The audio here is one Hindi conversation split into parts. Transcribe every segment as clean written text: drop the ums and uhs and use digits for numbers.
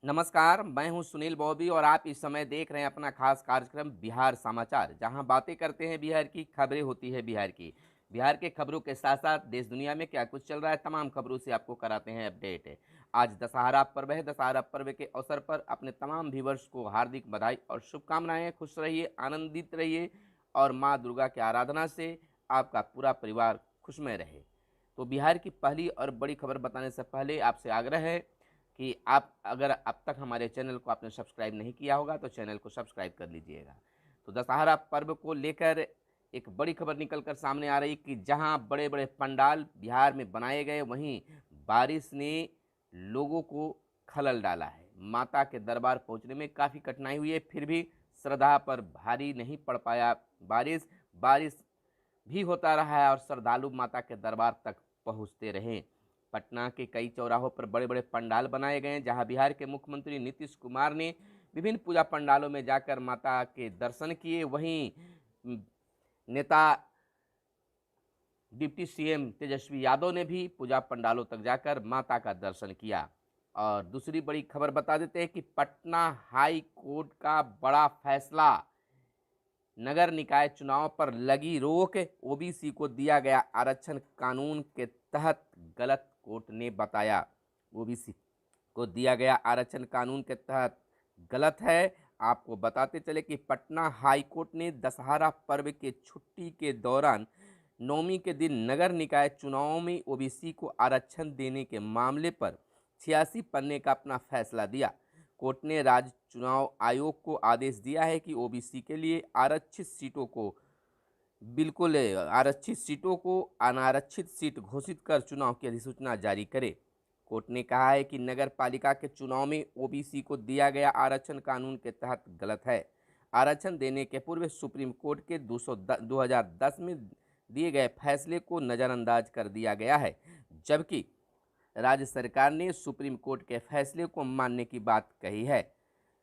नमस्कार, मैं हूं सुनील बॉबी और आप इस समय देख रहे हैं अपना खास कार्यक्रम बिहार समाचार, जहां बातें करते हैं बिहार की, खबरें होती है बिहार की। बिहार के खबरों के साथ साथ देश दुनिया में क्या कुछ चल रहा है, तमाम खबरों से आपको कराते हैं अपडेट। आज दशहरा पर्व है। दशहरा पर्व के अवसर पर अपने तमाम व्यूवर्स को हार्दिक बधाई और शुभकामनाएं। खुश रहिए, आनंदित रहिए और माँ दुर्गा की आराधना से आपका पूरा परिवार खुशमय रहे। तो बिहार की पहली और बड़ी खबर बताने से पहले आपसे आग्रह है कि आप अगर अब तक हमारे चैनल को आपने सब्सक्राइब नहीं किया होगा तो चैनल को सब्सक्राइब कर लीजिएगा। तो दशहरा पर्व को लेकर एक बड़ी खबर निकल कर सामने आ रही कि जहां बड़े बड़े पंडाल बिहार में बनाए गए, वहीं बारिश ने लोगों को खलल डाला है। माता के दरबार पहुंचने में काफ़ी कठिनाई हुई है, फिर भी श्रद्धा पर भारी नहीं पड़ पाया बारिश। बारिश भी होता रहा है और श्रद्धालु माता के दरबार तक पहुंचते रहे। पटना के कई चौराहों पर बड़े बड़े पंडाल बनाए गए हैं, जहां बिहार के मुख्यमंत्री नीतीश कुमार ने विभिन्न पूजा पंडालों में जाकर माता के दर्शन किए। वहीं नेता डिप्टी सीएम तेजस्वी यादव ने भी पूजा पंडालों तक जाकर माता का दर्शन किया। और दूसरी बड़ी खबर बता देते हैं कि पटना हाई कोर्ट का बड़ा फैसला, नगर निकाय चुनाव पर लगी रोक, ओबीसी को दिया गया आरक्षण कानून के तहत गलत, कोर्ट ने बताया। ओबीसी को दिया गया आरक्षण कानून के तहत गलत है। आपको बताते चले कि पटना हाई कोर्ट ने दशहरा पर्व के छुट्टी के दौरान नवमी के दिन नगर निकाय चुनावों में ओबीसी को आरक्षण देने के मामले पर 86 पन्ने का अपना फैसला दिया। कोर्ट ने राज्य चुनाव आयोग को आदेश दिया है कि ओबीसी के लिए आरक्षित सीटों को अनारक्षित सीट घोषित कर चुनाव की अधिसूचना जारी करे। कोर्ट ने कहा है कि नगर पालिका के चुनाव में ओबीसी को दिया गया आरक्षण कानून के तहत गलत है। आरक्षण देने के पूर्व सुप्रीम कोर्ट के 2010 में दिए गए फैसले को नज़रअंदाज कर दिया गया है, जबकि राज्य सरकार ने सुप्रीम कोर्ट के फैसले को मानने की बात कही है।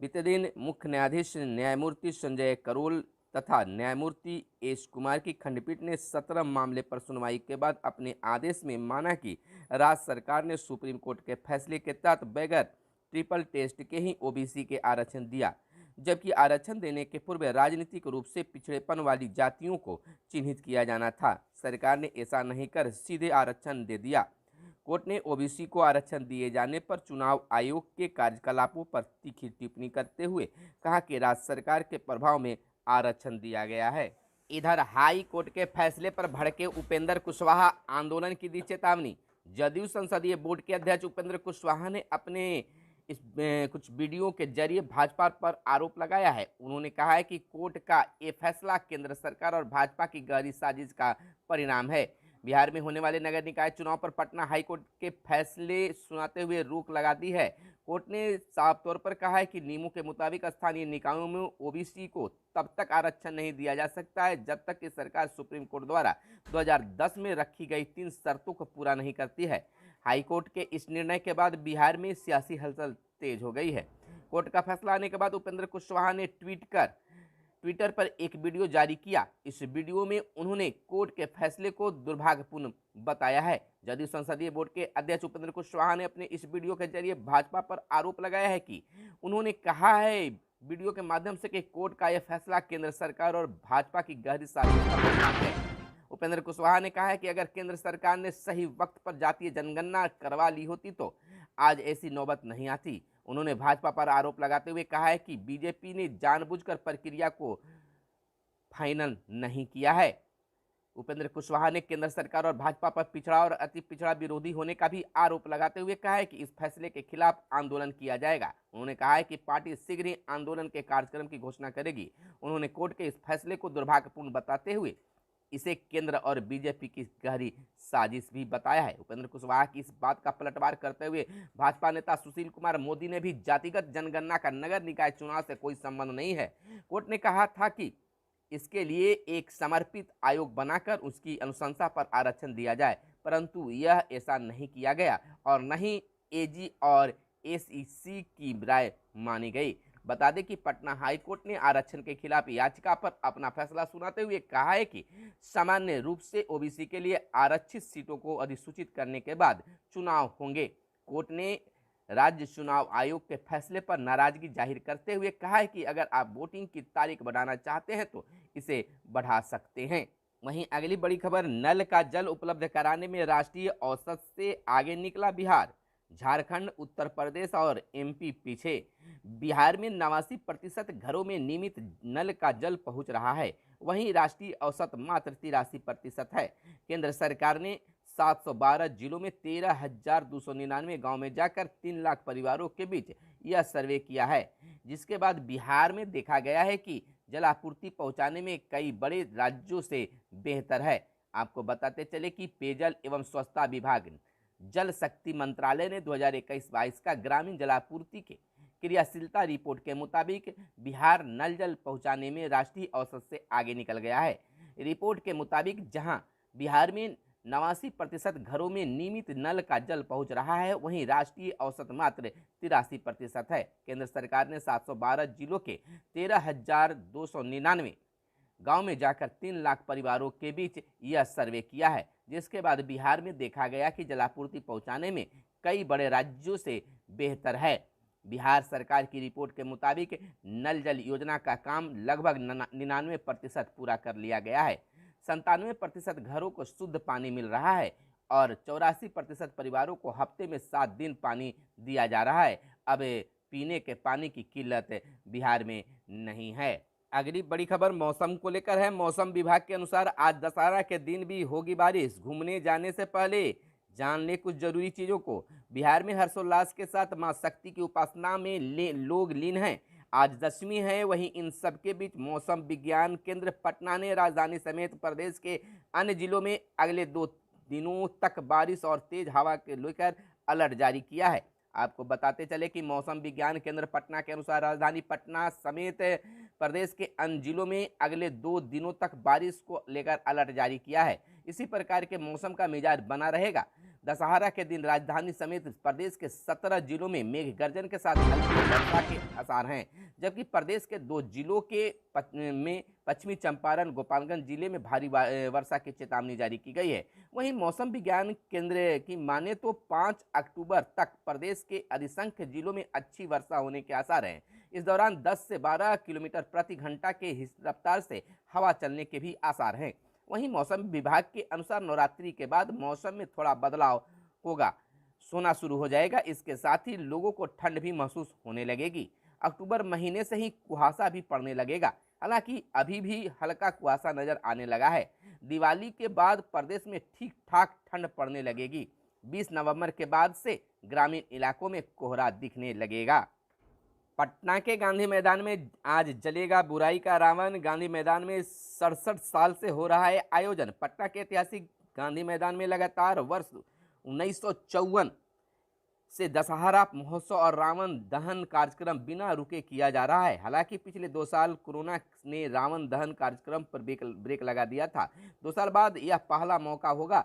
बीते दिन मुख्य न्यायाधीश न्यायमूर्ति संजय करोल तथा न्यायमूर्ति एस कुमार की खंडपीठ ने 17 मामले पर सुनवाई के बाद अपने आदेश में माना कि राज्य सरकार ने सुप्रीम कोर्ट के फैसले के तहत बगैर ट्रिपल टेस्ट के ही ओबीसी के आरक्षण दिया, जबकि आरक्षण देने के पूर्व राजनीतिक रूप से पिछड़ेपन वाली जातियों को चिन्हित किया जाना था। सरकार ने ऐसा नहीं कर सीधे आरक्षण दे दिया। कोर्ट ने ओबीसी को आरक्षण दिए जाने पर चुनाव आयोग के कार्यकलापों पर तीखी टिप्पणी करते हुए कहा कि राज्य सरकार के प्रभाव में आरक्षण दिया गया है। इधर हाई कोर्ट के फैसले पर भड़के उपेंद्र कुशवाहा, आंदोलन की दी चेतावनी। जदयू संसदीय बोर्ड के अध्यक्ष उपेंद्र कुशवाहा ने अपने कुछ वीडियो के जरिए भाजपा पर आरोप लगाया है। उन्होंने कहा है कि कोर्ट का ये फैसला केंद्र सरकार और भाजपा की गहरी साजिश का परिणाम है। बिहार में होने वाले नगर निकाय चुनाव पर पटना हाईकोर्ट के फैसले सुनाते हुए रोक लगा दी है। कोर्ट ने साफ तौर पर कहा है कि नियमों के मुताबिक स्थानीय निकायों में ओबीसी को तब तक आरक्षण नहीं दिया जा सकता है जब तक कि सरकार सुप्रीम कोर्ट द्वारा 2010 में रखी गई 3 शर्तों को पूरा नहीं करती है। हाईकोर्ट के इस निर्णय के बाद बिहार में सियासी हलचल तेज हो गई है। कोर्ट का फैसला आने के बाद उपेंद्र कुशवाहा ने ट्विटर पर एक वीडियो जारी किया। इस वीडियो में उन्होंने कोर्ट के फैसले को दुर्भाग्यपूर्ण बताया है। जदयू संसदीय बोर्ड के अध्यक्ष उपेंद्र कुशवाहा ने अपने इस वीडियो के जरिए भाजपा पर आरोप लगाया है कि उन्होंने कहा है वीडियो के माध्यम से कि कोर्ट का यह फैसला केंद्र सरकार और भाजपा की गहरी साजिश का परिणाम है। उपेंद्र कुशवाहा ने कहा है कि अगर केंद्र सरकार ने सही वक्त पर जातीय जनगणना करवा ली होती तो आज ऐसी नौबत नहीं आती। उन्होंने भाजपा पर आरोप लगाते हुए कहा है कि बीजेपी ने जानबूझकर प्रक्रिया को फाइनल नहीं किया है। उपेंद्र कुशवाहा ने केंद्र सरकार और भाजपा पर पिछड़ा और अति पिछड़ा विरोधी होने का भी आरोप लगाते हुए कहा है कि इस फैसले के खिलाफ आंदोलन किया जाएगा। उन्होंने कहा है कि पार्टी शीघ्र ही आंदोलन के कार्यक्रम की घोषणा करेगी। उन्होंने कोर्ट के इस फैसले को दुर्भाग्यपूर्ण बताते हुए इसे केंद्र और बीजेपी की गहरी साजिश भी बताया है। उपेंद्र कुशवाहा की इस बात का पलटवार करते हुए भाजपा नेता सुशील कुमार मोदी ने भी जातिगत जनगणना का नगर निकाय चुनाव से कोई संबंध नहीं है। कोर्ट ने कहा था कि इसके लिए एक समर्पित आयोग बनाकर उसकी अनुशंसा पर आरक्षण दिया जाए, परंतु यह ऐसा नहीं किया गया और न ही एजी और एसईसी की राय मानी गई। बता दें कि पटना हाईकोर्ट ने आरक्षण के खिलाफ याचिका पर अपना फैसला सुनाते हुए कहा है कि सामान्य रूप से ओबीसी के लिए आरक्षित सीटों को अधिसूचित करने के बाद चुनाव होंगे। कोर्ट ने राज्य चुनाव आयोग के फैसले पर नाराजगी जाहिर करते हुए कहा है कि अगर आप वोटिंग की तारीख बढ़ाना चाहते हैं तो इसे बढ़ा सकते हैं। वहीं अगली बड़ी खबर, नल का जल उपलब्ध कराने में राष्ट्रीय औसत से आगे निकला बिहार। झारखंड, उत्तर प्रदेश और एमपी पीछे। बिहार में 89% घरों में नियमित नल का जल पहुंच रहा है, वहीं राष्ट्रीय औसत मात्र 83% है। केंद्र सरकार ने 712 जिलों में 13,299 गांव में जाकर 3 लाख परिवारों के बीच यह सर्वे किया है, जिसके बाद बिहार में देखा गया है कि जलापूर्ति पहुंचाने में कई बड़े राज्यों से बेहतर है। आपको बताते चले कि पेयजल एवं स्वच्छता विभाग, जल शक्ति मंत्रालय ने 2021-22 का ग्रामीण जलापूर्ति के क्रियाशीलता रिपोर्ट के मुताबिक बिहार नल जल पहुंचाने में राष्ट्रीय औसत से आगे निकल गया है। रिपोर्ट के मुताबिक जहां बिहार में 89% घरों में नियमित नल का जल पहुंच रहा है, वहीं राष्ट्रीय औसत मात्र 83% है। केंद्र सरकार ने 712 जिलों के 13,299 गांव में जाकर 3 लाख परिवारों के बीच यह सर्वे किया है, जिसके बाद बिहार में देखा गया कि जलापूर्ति पहुंचाने में कई बड़े राज्यों से बेहतर है। बिहार सरकार की रिपोर्ट के मुताबिक नल जल योजना का काम लगभग 99% पूरा कर लिया गया है। 97% घरों को शुद्ध पानी मिल रहा है और 84% परिवारों को हफ्ते में 7 दिन पानी दिया जा रहा है। अब पीने के पानी की किल्लत बिहार में नहीं है। अगली बड़ी खबर मौसम को लेकर है। मौसम विभाग के अनुसार आज दशहरा के दिन भी होगी बारिश। घूमने जाने से पहले जान ले कुछ जरूरी चीज़ों को। बिहार में हर्षोल्लास के साथ मां शक्ति की उपासना में लोग लीन हैं। आज दशमी है, वहीं इन सब के बीच मौसम विज्ञान केंद्र पटना ने राजधानी समेत प्रदेश के अन्य जिलों में अगले 2 दिनों तक बारिश और तेज हवा के लेकर अलर्ट जारी किया है। आपको बताते चले कि मौसम विज्ञान केंद्र पटना के अनुसार राजधानी पटना समेत प्रदेश के अन्य जिलों में अगले 2 दिनों तक बारिश को लेकर अलर्ट जारी किया है। इसी प्रकार के मौसम का मिजाज बना रहेगा। दशहरा के दिन राजधानी समेत प्रदेश के 17 जिलों में मेघ गर्जन के साथ हल्की वर्षा के आसार हैं, जबकि प्रदेश के 2 जिलों के में पश्चिमी चंपारण, गोपालगंज जिले में भारी वर्षा की चेतावनी जारी की गई है। वहीं मौसम विज्ञान केंद्र की माने तो 5 अक्टूबर तक प्रदेश के अधिसंख्य जिलों में अच्छी वर्षा होने के आसार हैं। इस दौरान 10 से 12 किलोमीटर प्रति घंटा के रफ्तार से हवा चलने के भी आसार हैं। वहीं मौसम विभाग के अनुसार नवरात्रि के बाद मौसम में थोड़ा बदलाव होगा, सोना शुरू हो जाएगा। इसके साथ ही लोगों को ठंड भी महसूस होने लगेगी। अक्टूबर महीने से ही कुहासा भी पड़ने लगेगा। हालांकि अभी भी हल्का कुहासा नजर आने लगा है। दिवाली के बाद प्रदेश में ठीक ठाक ठंड पड़ने लगेगी। 20 नवंबर के बाद से ग्रामीण इलाकों में कोहरा दिखने लगेगा। पटना के गांधी मैदान में आज जलेगा बुराई का रावण। गांधी मैदान में 67 साल से हो रहा है आयोजन। पटना के ऐतिहासिक गांधी मैदान में लगातार वर्ष 1954 से दशहरा महोत्सव और रावण दहन कार्यक्रम बिना रुके किया जा रहा है। हालांकि पिछले 2 साल कोरोना ने रावण दहन कार्यक्रम पर ब्रेक लगा दिया था। 2 साल बाद यह पहला मौका होगा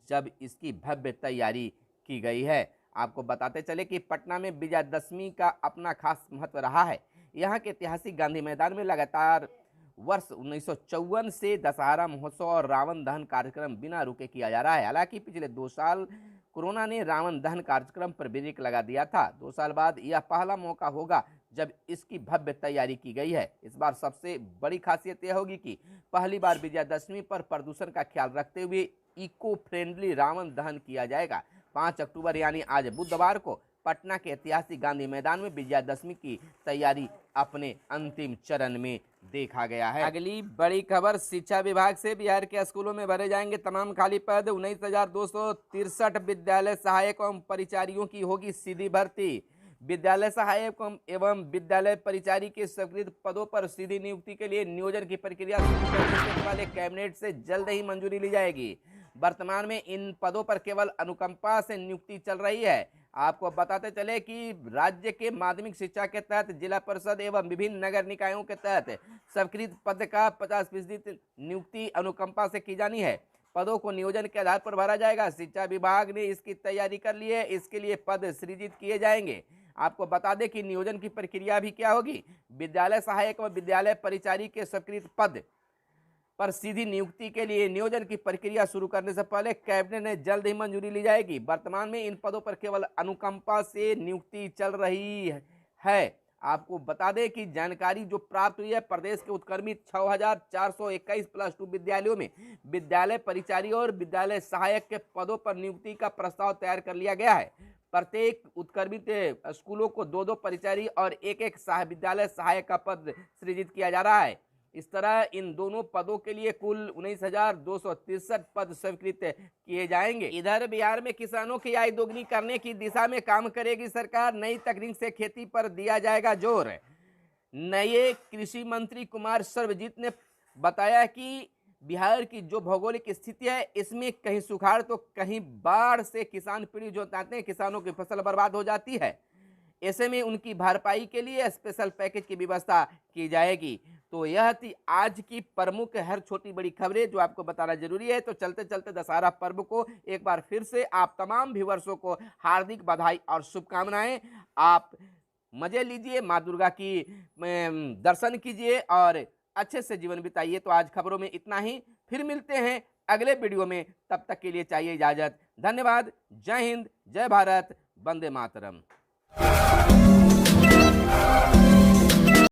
जब इसकी भव्य तैयारी की गई है। आपको बताते चले कि पटना में विजयादशमी का अपना खास महत्व रहा है। यहाँ के ऐतिहासिक गांधी मैदान में लगातार वर्ष 1954 से दशहरा महोत्सव और रावण दहन कार्यक्रम बिना रुके किया जा रहा है। हालांकि पिछले 2 साल कोरोना ने रावण दहन कार्यक्रम पर ब्रेक लगा दिया था। 2 साल बाद यह पहला मौका होगा जब इसकी भव्य तैयारी की गई है। इस बार सबसे बड़ी खासियत यह होगी कि पहली बार विजयादशमी पर प्रदूषण का ख्याल रखते हुए इको फ्रेंडली रावण दहन किया जाएगा। 5 अक्टूबर यानी आज बुधवार को पटना के ऐतिहासिक गांधी मैदान में विजयादशमी की तैयारी अपने अंतिम चरण में देखा गया है। अगली बड़ी खबर शिक्षा विभाग से। बिहार के स्कूलों में भरे जाएंगे तमाम खाली पद। 19,263 विद्यालय सहायक एवं परिचारियों की होगी सीधी भर्ती। विद्यालय सहायक एवं विद्यालय परिचारी के स्वीकृत पदों पर सीधी नियुक्ति के लिए नियोजन की प्रक्रिया शुरू करने से पहले कैबिनेट से जल्द ही मंजूरी ली जाएगी। वर्तमान में इन पदों पर केवल अनुकंपा से नियुक्ति चल रही है। आपको बताते चले कि राज्य के माध्यमिक शिक्षा के तहत जिला परिषद एवं विभिन्न नगर निकायों के तहत स्वीकृत पद का 50% नियुक्ति अनुकंपा से की जानी है। पदों को नियोजन के आधार पर भरा जाएगा। शिक्षा विभाग ने इसकी तैयारी कर ली है। इसके लिए पद सृजित किए जाएंगे। आपको बता दें कि नियोजन की प्रक्रिया भी क्या होगी। विद्यालय सहायक और विद्यालय परिचारी के स्वीकृत पद पर सीधी नियुक्ति के लिए नियोजन की प्रक्रिया शुरू करने से पहले कैबिनेट ने जल्द ही मंजूरी ली जाएगी। वर्तमान में इन पदों पर केवल अनुकंपा से नियुक्ति चल रही है। आपको बता दें कि जानकारी जो प्राप्त हुई है, प्रदेश के उत्क्रमित 6421 +2 विद्यालयों में विद्यालय परिचारी और विद्यालय सहायक के पदों पर नियुक्ति का प्रस्ताव तैयार कर लिया गया है। प्रत्येक उत्क्रमित स्कूलों को 2-2 परिचारी और एक-एक विद्यालय सहायक का पद सृजित किया जा रहा है। इस तरह इन दोनों पदों के लिए कुल 19,263 पद स्वीकृत किए जाएंगे। इधर बिहार में किसानों की आय दोगुनी करने की दिशा में काम करेगी सरकार। नई तकनीक से खेती पर दिया जाएगा जोर। नए कृषि मंत्री कुमार सर्वजीत ने बताया कि बिहार की जो भौगोलिक स्थिति है, इसमें कहीं सुखाड़ तो कहीं बाढ़ से किसान पीड़ित जो होते हैं, किसानों की फसल बर्बाद हो जाती है। ऐसे में उनकी भरपाई के लिए स्पेशल पैकेज की व्यवस्था की जाएगी। तो यह थी आज की प्रमुख हर छोटी बड़ी खबरें जो आपको बताना जरूरी है। तो चलते चलते दशहरा पर्व को एक बार फिर से आप तमाम व्यूअर्सों को हार्दिक बधाई और शुभकामनाएं। आप मजे लीजिए, माँ दुर्गा की दर्शन कीजिए और अच्छे से जीवन बिताइए। तो आज खबरों में इतना ही, फिर मिलते हैं अगले वीडियो में। तब तक के लिए चाहिए इजाजत। धन्यवाद। जय हिंद, जय भारत, वंदे मातरम।